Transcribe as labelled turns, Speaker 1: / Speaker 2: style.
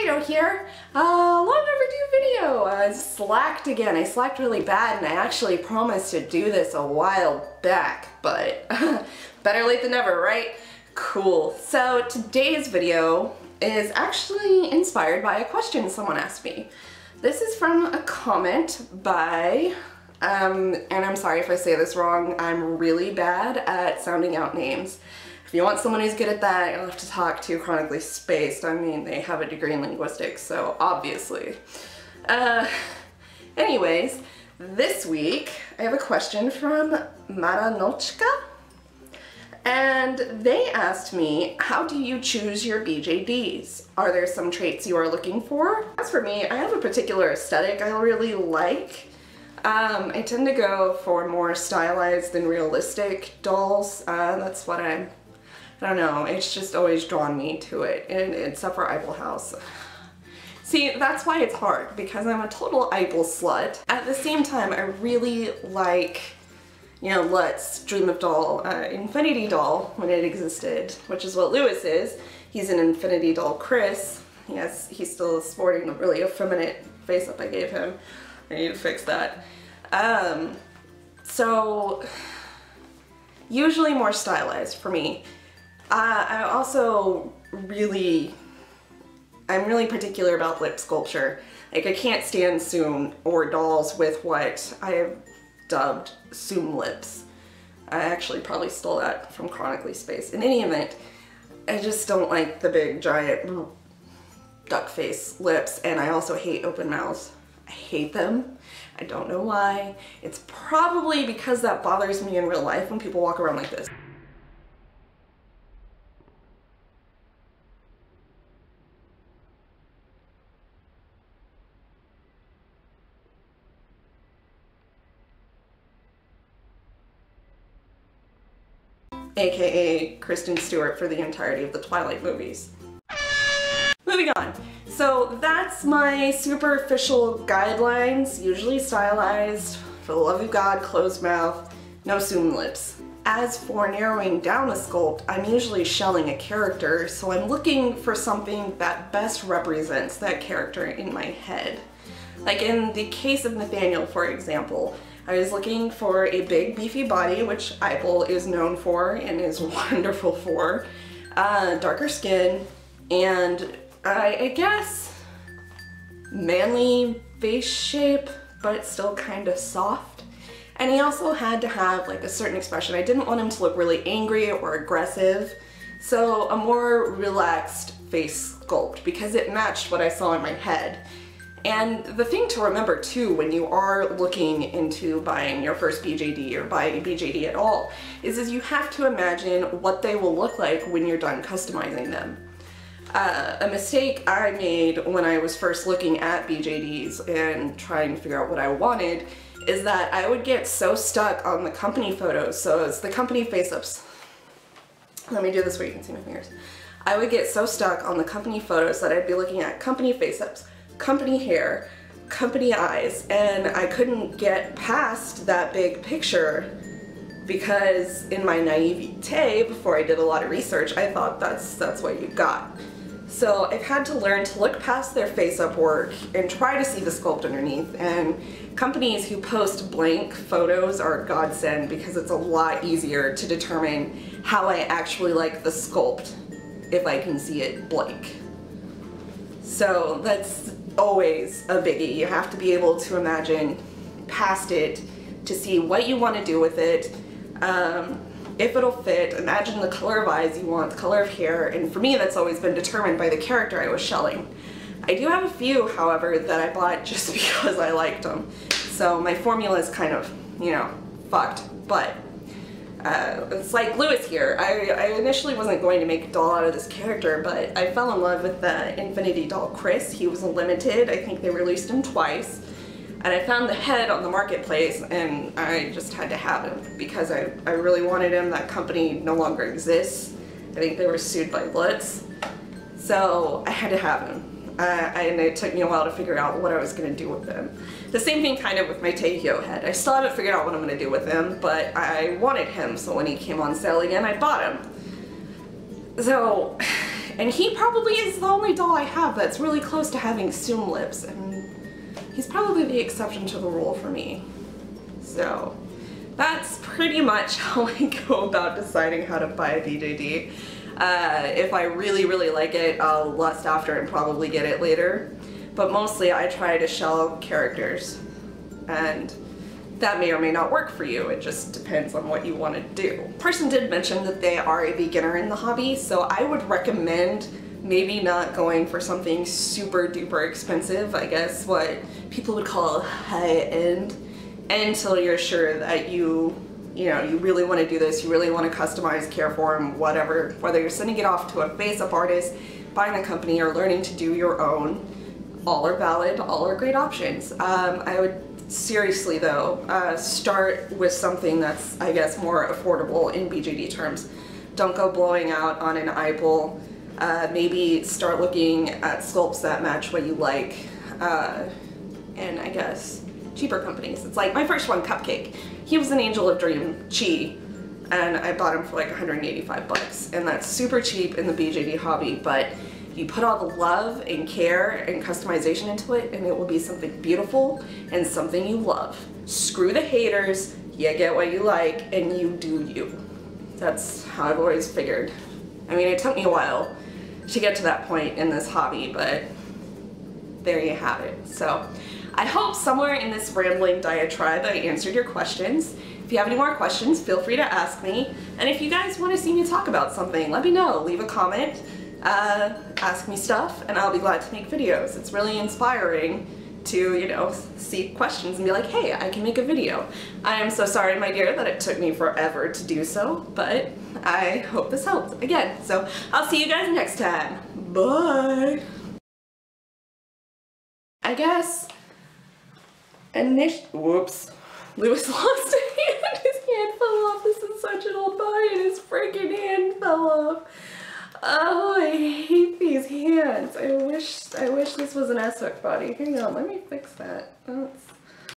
Speaker 1: Potato here. Long overdue video. I slacked again. I slacked really bad and I actually promised to do this a while back, but better late than never, right? Cool. So today's video is actually inspired by a question someone asked me. This is from a comment by, and I'm sorry if I say this wrong, I'm really bad at sounding out names. If you want someone who's good at that, you'll have to talk to Chronically Spaced. I mean, they have a degree in linguistics, so obviously. Anyways, this week I have a question from Maranochka, and they asked me, how do you choose your BJDs? Are there some traits you are looking for? As for me, I have a particular aesthetic I really like. I tend to go for more stylized than realistic dolls. That's what I don't know, it's just always drawn me to it, and except for Eiffel House. See, that's why it's hard, because I'm a total Eiffel slut. At the same time, I really like, you know, Lutz, Dream of Doll, Infinity Doll, when it existed, which is what Lewis is. He's an Infinity Doll Chris. Yes, he's still sporting the really effeminate face-up I gave him. I need to fix that. So, usually more stylized for me. I also I'm really particular about lip sculpture. Like, I can't stand Soon or dolls with what I have dubbed Soon lips. I actually probably stole that from Chronically Spaced. In any event, I just don't like the big giant duck face lips, and I also hate open mouths. I hate them. I don't know why. It's probably because that bothers me in real life when people walk around like this. AKA Kristen Stewart for the entirety of the Twilight movies. Moving on. So that's my superficial guidelines, usually stylized, for the love of God, closed mouth, no Soon lips. As for narrowing down a sculpt, I'm usually shelling a character, so I'm looking for something that best represents that character in my head. Like in the case of Nathaniel, for example, I was looking for a big beefy body, which Eiffel is known for and is wonderful for, darker skin, and I guess manly face shape, but still kind of soft. And he also had to have like a certain expression. I didn't want him to look really angry or aggressive, so a more relaxed face sculpt because it matched what I saw in my head. And the thing to remember too when you are looking into buying your first BJD or buying a BJD at all is you have to imagine what they will look like when you're done customizing them. A mistake I made when I was first looking at BJDs and trying to figure out what I wanted is that I would get so stuck on the company photos. So it's the company face-ups. Let me do this where you can see my fingers. I would get so stuck on the company photos that I'd be looking at company face-ups, company hair, company eyes, and I couldn't get past that big picture because in my naivete, before I did a lot of research, I thought that's what you got. So I've had to learn to look past their face-up work and try to see the sculpt underneath, and companies who post blank photos are a godsend because it's a lot easier to determine how I actually like the sculpt if I can see it blank. So that's always a biggie. You have to be able to imagine past it to see what you want to do with it, if it'll fit, imagine the color of eyes you want, the color of hair, and for me that's always been determined by the character I was shelling. I do have a few, however, that I bought just because I liked them. So my formula is kind of, you know, fucked, but it's like Lewis here. I initially wasn't going to make a doll out of this character, but I fell in love with the Infinity Doll Chris. He was a limited. I think they released him twice. And I found the head on the marketplace and I just had to have him because I really wanted him. That company no longer exists. I think they were sued by Lutz. So I had to have him. And it took me a while to figure out what I was going to do with him. The same thing kind of with my Teihyo head. I still haven't figured out what I'm going to do with him, but I wanted him, so when he came on sale again, I bought him. So And he probably is the only doll I have that's really close to having assumed lips, and he's probably the exception to the rule for me. So that's pretty much how I go about deciding how to buy a BJD. If I really, really like it, I'll lust after it and probably get it later. But mostly I try to shell characters, and that may or may not work for you. It just depends on what you want to do. Person did mention that they are a beginner in the hobby, so I would recommend maybe not going for something super duper expensive, I guess what people would call high end, until you're sure that you really want to do this, you really want to customize, care for them, whatever, whether you're sending it off to a face-up artist, buying a company, or learning to do your own. All are valid, all are great options. I would seriously though, start with something that's, I guess, more affordable in BJD terms. Don't go blowing out on an eyeball. Maybe start looking at sculpts that match what you like, and I guess cheaper companies. It's like my first one, Cupcake. He was an Angel of Dream Chi, and I bought him for like 185 bucks, and that's super cheap in the BJD hobby, but you put all the love and care and customization into it, and it will be something beautiful and something you love. Screw the haters, you get what you like, and you do you. That's how I've always figured. I mean, it took me a while to get to that point in this hobby, but there you have it. So I hope somewhere in this rambling diatribe I answered your questions. If you have any more questions, feel free to ask me. And if you guys want to see me talk about something, let me know. Leave a comment, ask me stuff, and I'll be glad to make videos. It's really inspiring to, see questions and be like, hey, I can make a video. I am so sorry, my dear, that it took me forever to do so, but I hope this helped again. So I'll see you guys next time. Bye. I guess, whoops. Lewis lost a hand. His hand fell off. This is such an old boy, and his freaking hand fell off. Oh, I hate these hands. I wish this was an S-hook body. Hang on, let me fix that.